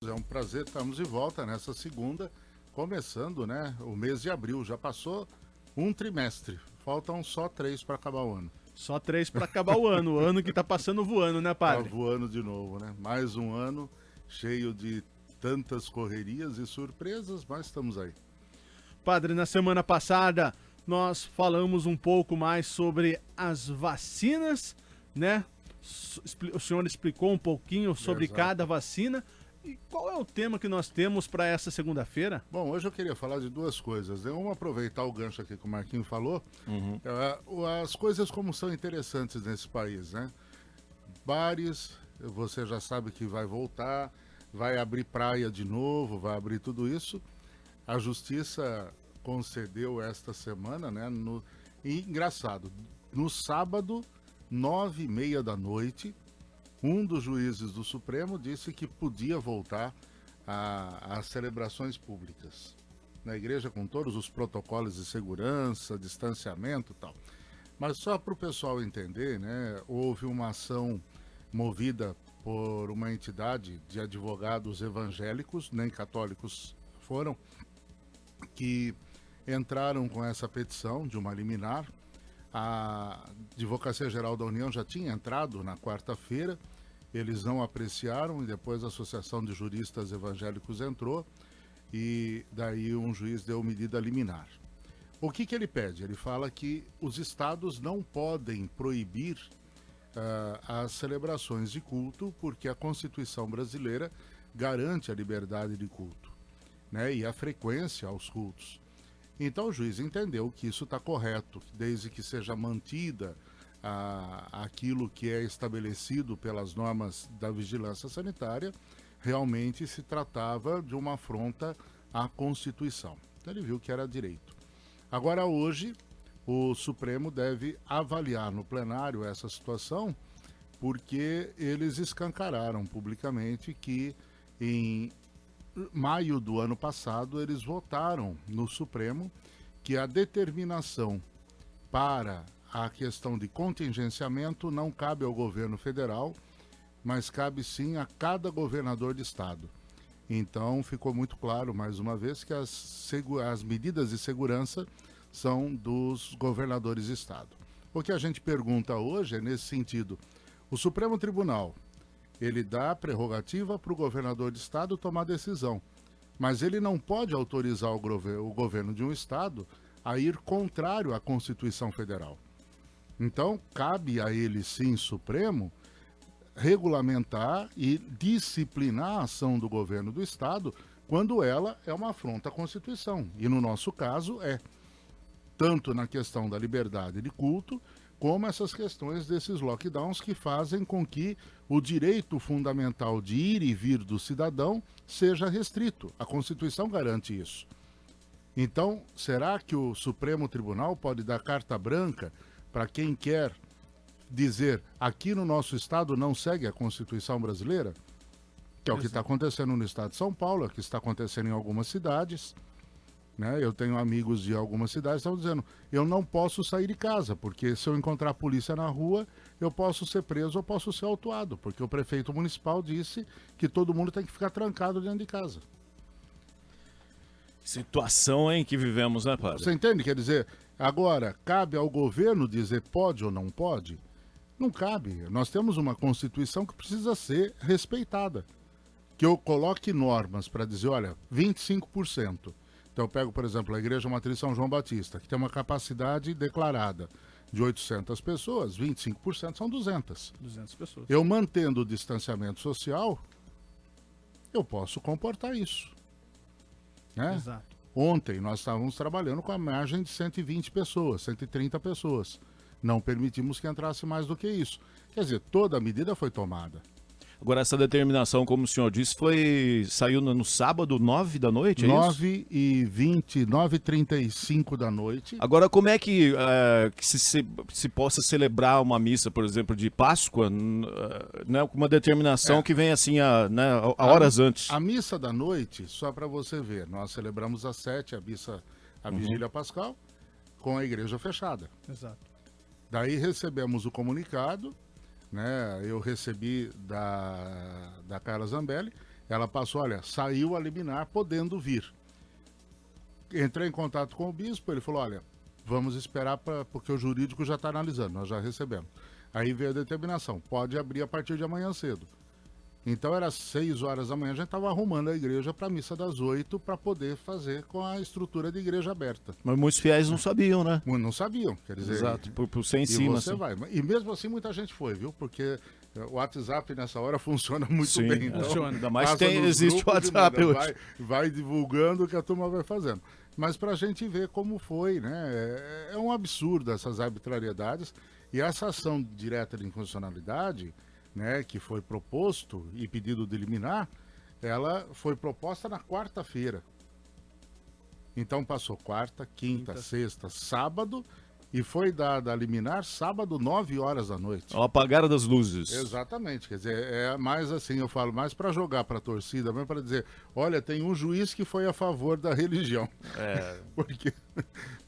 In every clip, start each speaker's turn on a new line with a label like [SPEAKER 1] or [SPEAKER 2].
[SPEAKER 1] É um prazer estarmos de volta nessa segunda, começando, né, o mês de abril. Já passou um trimestre, faltam só 3 para acabar o ano.
[SPEAKER 2] Só 3 para acabar o ano que tá passando voando, né,
[SPEAKER 1] Tá
[SPEAKER 2] padre?
[SPEAKER 1] voando de novo, né? Mais um ano cheio de tantas correrias e surpresas, mas estamos aí.
[SPEAKER 2] Padre, na semana passada nós falamos um pouco mais sobre as vacinas, né? O senhor explicou um pouquinho sobre
[SPEAKER 1] Exato.
[SPEAKER 2] cada vacina. E qual é o tema que nós temos para essa segunda-feira?
[SPEAKER 1] Bom, hoje eu queria falar de duas coisas, né? Uma, aproveitar o gancho aqui que o Marquinho falou. As coisas como são interessantes nesse país, né? Bares, você já sabe que vai voltar, vai abrir praia de novo, vai abrir tudo isso. A Justiça concedeu esta semana, né? E engraçado, no sábado, 9h30 da noite, um dos juízes do Supremo disse que podia voltar às celebrações públicas. Na igreja, com todos os protocolos de segurança, distanciamento e tal. Mas só para o pessoal entender, né? Houve uma ação movida por uma entidade de advogados evangélicos, nem católicos foram, que entraram com essa petição de uma liminar. A Advocacia Geral da União já tinha entrado na quarta-feira, eles não apreciaram e depois a Associação de Juristas Evangélicos entrou e daí um juiz deu medida liminar. O que ele pede? Ele fala que os estados não podem proibir as celebrações de culto porque a Constituição brasileira garante a liberdade de culto, né, e a frequência aos cultos. Então o juiz entendeu que isso está correto, desde que seja mantida aquilo que é estabelecido pelas normas da vigilância sanitária, realmente se tratava de uma afronta à Constituição. Então ele viu que era direito. Agora hoje o Supremo deve avaliar no plenário essa situação, porque eles escancararam publicamente que em maio do ano passado, eles votaram no Supremo que a determinação para a questão de contingenciamento não cabe ao governo federal, mas cabe sim a cada governador de estado. Então ficou muito claro, mais uma vez, que as medidas de segurança são dos governadores de estado. O que a gente pergunta hoje é nesse sentido: o Supremo Tribunal, ele dá a prerrogativa para o governador de estado tomar decisão, mas ele não pode autorizar o governo de um estado a ir contrário à Constituição Federal. Então, cabe a ele, sim, Supremo, regulamentar e disciplinar a ação do governo do estado quando ela é uma afronta à Constituição. E no nosso caso tanto na questão da liberdade de culto, como essas questões desses lockdowns que fazem com que o direito fundamental de ir e vir do cidadão seja restrito. A Constituição garante isso. Então, será que o Supremo Tribunal pode dar carta branca para quem quer dizer aqui no nosso estado não segue a Constituição brasileira? Que é o que está acontecendo no estado de São Paulo, é o que está acontecendo em algumas cidades. Né? Eu tenho amigos de algumas cidades que estão dizendo: eu não posso sair de casa, porque se eu encontrar a polícia na rua, eu posso ser preso ou posso ser autuado, porque o prefeito municipal disse que todo mundo tem que ficar trancado dentro de casa.
[SPEAKER 3] Situação em que vivemos, né, padre?
[SPEAKER 1] Você entende? Quer dizer, agora, cabe ao governo dizer pode ou não pode? Não cabe. Nós temos uma Constituição que precisa ser respeitada. Que eu coloque normas para dizer, olha, 25%. Então eu pego, por exemplo, a Igreja Matriz São João Batista, que tem uma capacidade declarada de 800 pessoas, 25% são 200.
[SPEAKER 2] 200 pessoas.
[SPEAKER 1] Eu mantendo o distanciamento social, eu posso comportar isso. Né?
[SPEAKER 2] Exato.
[SPEAKER 1] Ontem nós estávamos trabalhando com a margem de 120 pessoas, 130 pessoas. Não permitimos que entrasse mais do que isso. Quer dizer, toda a medida foi tomada.
[SPEAKER 3] Agora, essa determinação, como o senhor disse, saiu no sábado, 9 da noite, é isso?
[SPEAKER 1] 9h20, 9h35 da noite.
[SPEAKER 3] Agora, como é que se possa celebrar uma missa, por exemplo, de Páscoa, né, com uma determinação que vem assim, a horas antes?
[SPEAKER 1] A missa da noite, só para você ver, nós celebramos às 7 a Vigília Pascal, com a igreja fechada.
[SPEAKER 2] Exato.
[SPEAKER 1] Daí recebemos o comunicado, né? Eu recebi da Carla Zambelli, ela passou, olha, saiu a liminar podendo vir. Entrei em contato com o bispo, ele falou, olha, vamos esperar porque o jurídico já está analisando, nós já recebemos. Aí veio a determinação, pode abrir a partir de amanhã cedo. Então era 6 horas da manhã, a gente estava arrumando a igreja para a missa das 8 para poder fazer com a estrutura de igreja aberta.
[SPEAKER 3] Mas muitos fiéis não sabiam, né?
[SPEAKER 1] Não sabiam, quer dizer...
[SPEAKER 3] Exato, por ser em
[SPEAKER 1] e
[SPEAKER 3] cima.
[SPEAKER 1] você
[SPEAKER 3] Assim.
[SPEAKER 1] vai. E mesmo assim muita gente foi, viu? Porque o WhatsApp nessa hora funciona muito
[SPEAKER 3] Sim,
[SPEAKER 1] bem. Então,
[SPEAKER 2] funciona.
[SPEAKER 3] Ainda mais
[SPEAKER 1] passa
[SPEAKER 3] que
[SPEAKER 1] nos
[SPEAKER 3] existe o
[SPEAKER 1] grupos e
[SPEAKER 3] WhatsApp
[SPEAKER 1] manda,
[SPEAKER 3] hoje.
[SPEAKER 1] vai divulgando o que a turma vai fazendo. Mas para a gente ver como foi, né? É um absurdo essas arbitrariedades. E essa ação direta de inconstitucionalidade, né, que foi proposto e pedido de liminar, ela foi proposta na quarta-feira. Então passou quarta, quinta, sexta, sábado e foi dada a liminar sábado, 9 horas da noite.
[SPEAKER 3] Ao apagar das luzes.
[SPEAKER 1] Exatamente, quer dizer, é mais assim, eu falo, mais para jogar para a torcida, mesmo para dizer, olha, tem um juiz que foi a favor da religião. Porque,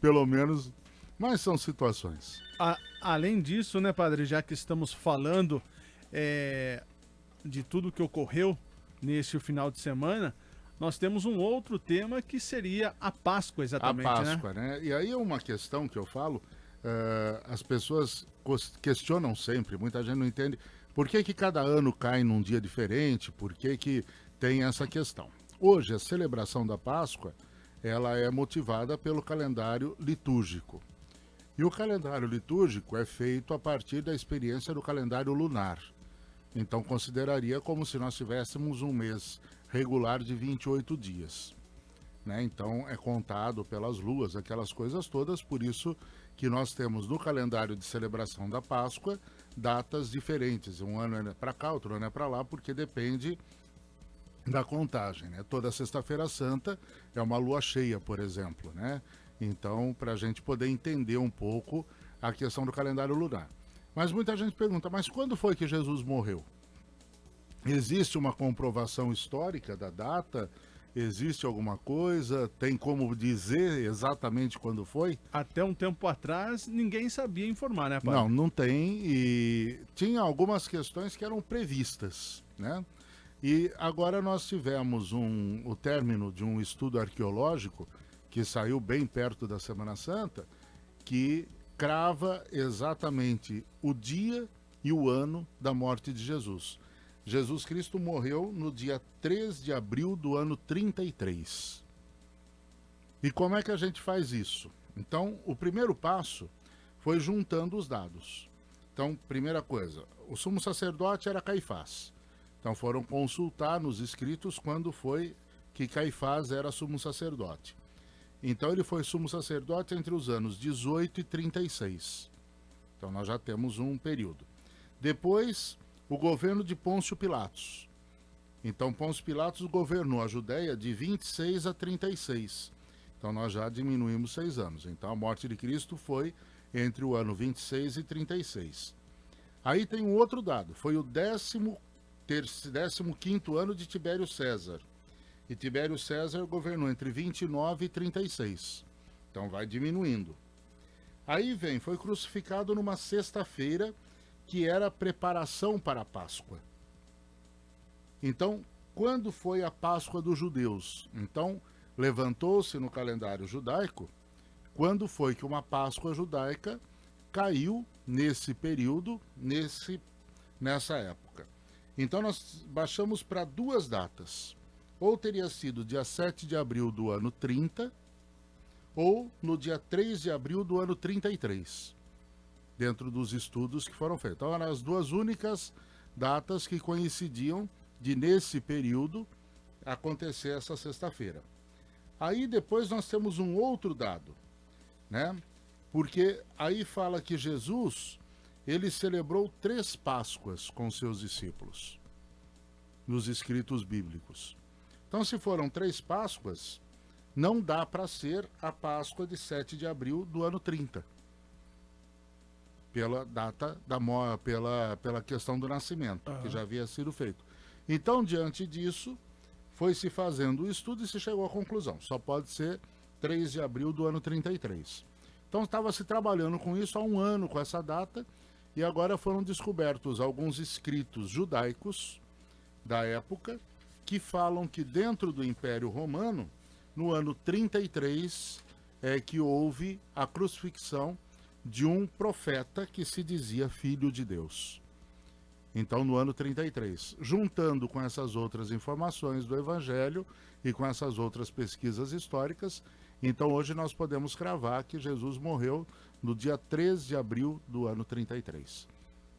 [SPEAKER 1] pelo menos, mas são situações.
[SPEAKER 2] Além disso, né, padre, já que estamos falando de tudo que ocorreu nesse final de semana, nós temos um outro tema que seria a Páscoa, exatamente,
[SPEAKER 1] a Páscoa, né? E aí é uma questão que eu falo, as pessoas questionam sempre, muita gente não entende por que cada ano cai num dia diferente, por que tem essa questão. Hoje, a celebração da Páscoa, ela é motivada pelo calendário litúrgico. E o calendário litúrgico é feito a partir da experiência do calendário lunar. Então, consideraria como se nós tivéssemos um mês regular de 28 dias. Né? Então, é contado pelas luas, aquelas coisas todas, por isso que nós temos no calendário de celebração da Páscoa datas diferentes. Um ano é para cá, outro ano é para lá, porque depende da contagem. Né? Toda Sexta-feira Santa é uma lua cheia, por exemplo, né? Então, para a gente poder entender um pouco a questão do calendário lunar. Mas muita gente pergunta, mas quando foi que Jesus morreu? Existe uma comprovação histórica da data? Existe alguma coisa? Tem como dizer exatamente quando foi?
[SPEAKER 2] Até um tempo atrás, ninguém sabia informar, né, padre?
[SPEAKER 1] Não tem. E tinha algumas questões que eram previstas, né? E agora nós tivemos o término de um estudo arqueológico que saiu bem perto da Semana Santa, que crava exatamente o dia e o ano da morte de Jesus. Jesus Cristo morreu no dia 3 de abril do ano 33. E como é que a gente faz isso? Então, o primeiro passo foi juntando os dados. Então, primeira coisa, o sumo sacerdote era Caifás. Então, foram consultar nos escritos quando foi que Caifás era sumo sacerdote. Então ele foi sumo sacerdote entre os anos 18 e 36. Então nós já temos um período. Depois, o governo de Pôncio Pilatos. Então Pôncio Pilatos governou a Judéia de 26 a 36. Então nós já diminuímos 6 anos. Então a morte de Cristo foi entre o ano 26 e 36. Aí tem um outro dado. Foi o 15º ano de Tibério César. E Tibério César governou entre 29 e 36. Então vai diminuindo. Aí foi crucificado numa sexta-feira, que era a preparação para a Páscoa. Então, quando foi a Páscoa dos judeus? Então, levantou-se no calendário judaico, quando foi que uma Páscoa judaica caiu nesse período, nessa época. Então, nós baixamos para 2 datas. Ou teria sido dia 7 de abril do ano 30, ou no dia 3 de abril do ano 33, dentro dos estudos que foram feitos. Então, eram as 2 únicas datas que coincidiam de, nesse período, acontecer essa sexta-feira. Aí, depois, nós temos um outro dado, né? Porque aí fala que Jesus, ele celebrou 3 Páscoas com seus discípulos, nos escritos bíblicos. Então, se foram 3 Páscoas, não dá para ser a Páscoa de 7 de abril do ano 30. Pela data, pela questão do nascimento, que já havia sido feito. Então, diante disso, foi se fazendo o estudo e se chegou à conclusão. Só pode ser 3 de abril do ano 33. Então, estava se trabalhando com isso há 1 ano, com essa data, e agora foram descobertos alguns escritos judaicos da época, que falam que dentro do Império Romano, no ano 33, é que houve a crucifixão de um profeta que se dizia filho de Deus. Então, no ano 33, juntando com essas outras informações do Evangelho e com essas outras pesquisas históricas, então hoje nós podemos cravar que Jesus morreu no dia 3 de abril do ano 33.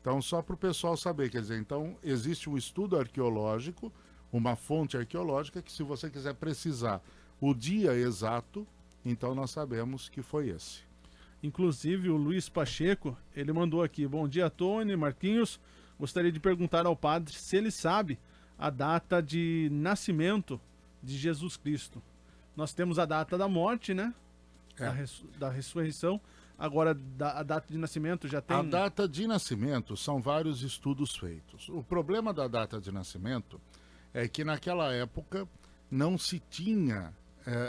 [SPEAKER 1] Então, só para o pessoal saber, quer dizer, então existe um estudo arqueológico, uma fonte arqueológica, que se você quiser precisar o dia exato, então nós sabemos que foi esse.
[SPEAKER 2] Inclusive, o Luiz Pacheco, ele mandou aqui: bom dia, Tony, Marquinhos. Gostaria de perguntar ao padre se ele sabe a data de nascimento de Jesus Cristo. Nós temos a data da morte, né? Da ressurreição. Agora, a data de nascimento já tem...
[SPEAKER 1] A data de nascimento são vários estudos feitos. O problema da data de nascimento é que naquela época não se tinha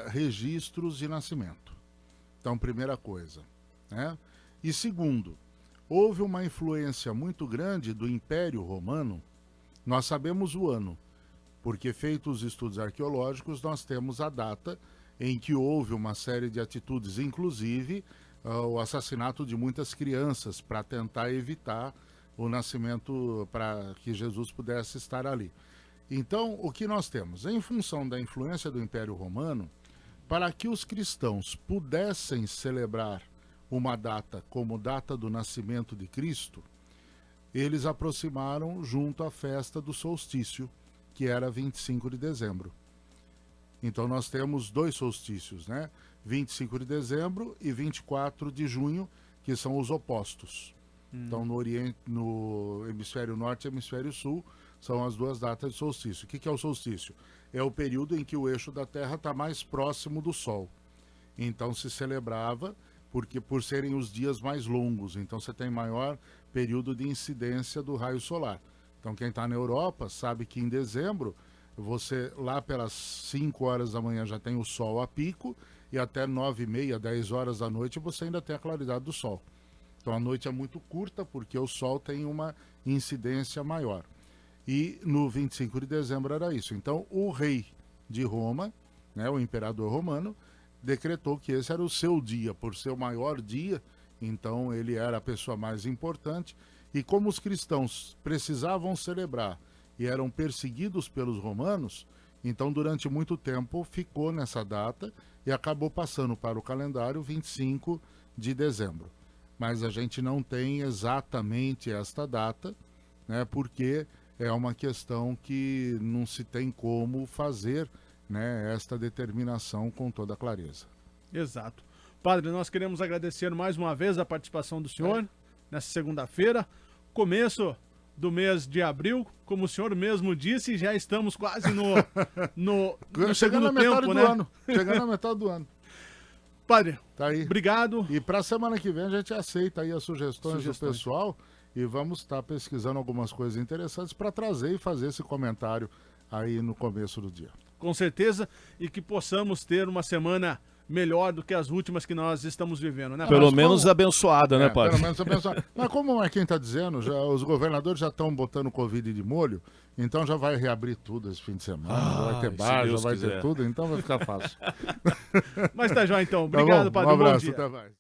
[SPEAKER 1] registros de nascimento. Então, primeira coisa, né? E segundo, houve uma influência muito grande do Império Romano. Nós sabemos o ano, porque feitos os estudos arqueológicos, nós temos a data em que houve uma série de atitudes, inclusive o assassinato de muitas crianças para tentar evitar o nascimento, para que Jesus pudesse estar ali. Então, o que nós temos? Em função da influência do Império Romano, para que os cristãos pudessem celebrar uma data como data do nascimento de Cristo, eles aproximaram junto à festa do solstício, que era 25 de dezembro. Então nós temos dois solstícios, né? 25 de dezembro e 24 de junho, que são os opostos. Então no hemisfério norte e hemisfério sul são as duas datas de solstício. O que é o solstício? É o período em que o eixo da Terra está mais próximo do Sol. Então se celebrava, porque por serem os dias mais longos, então você tem maior período de incidência do raio solar. Então quem está na Europa sabe que em dezembro, você lá pelas 5 horas da manhã já tem o sol a pico, e até 9h30, 10 horas da noite você ainda tem a claridade do sol. Então a noite é muito curta, porque o sol tem uma incidência maior. E no 25 de dezembro era isso. Então o rei de Roma, né, o imperador romano, decretou que esse era o seu dia, por ser o maior dia, então ele era a pessoa mais importante, e como os cristãos precisavam celebrar e eram perseguidos pelos romanos, então durante muito tempo ficou nessa data e acabou passando para o calendário 25 de dezembro. Mas a gente não tem exatamente esta data, né, porque é uma questão que não se tem como fazer, né, esta determinação com toda clareza.
[SPEAKER 2] Exato. Padre, nós queremos agradecer mais uma vez a participação do senhor nessa segunda-feira, começo do mês de abril, como o senhor mesmo disse, já estamos quase no
[SPEAKER 1] chegando na metade
[SPEAKER 2] tempo,
[SPEAKER 1] do
[SPEAKER 2] né?
[SPEAKER 1] ano. Chegando na metade do ano.
[SPEAKER 2] Padre,
[SPEAKER 1] tá aí.
[SPEAKER 2] Obrigado.
[SPEAKER 1] E para a semana que vem a gente aceita aí as sugestões do pessoal e vamos estar pesquisando algumas coisas interessantes para trazer e fazer esse comentário aí no começo do dia.
[SPEAKER 2] Com certeza, e que possamos ter uma semana melhor do que as últimas que nós estamos vivendo, né?
[SPEAKER 3] Pelo menos abençoada, né, padre?
[SPEAKER 1] Pelo menos abençoada. Mas como o Marquinhos está dizendo, já, os governadores já estão botando Covid de molho, então já vai reabrir tudo esse fim de semana, já vai ter bar, já vai ter tudo, então vai ficar fácil.
[SPEAKER 2] Mas tá jóia então. Obrigado,
[SPEAKER 1] tá bom,
[SPEAKER 2] padre.
[SPEAKER 1] um abraço,
[SPEAKER 2] bom dia.
[SPEAKER 1] até mais.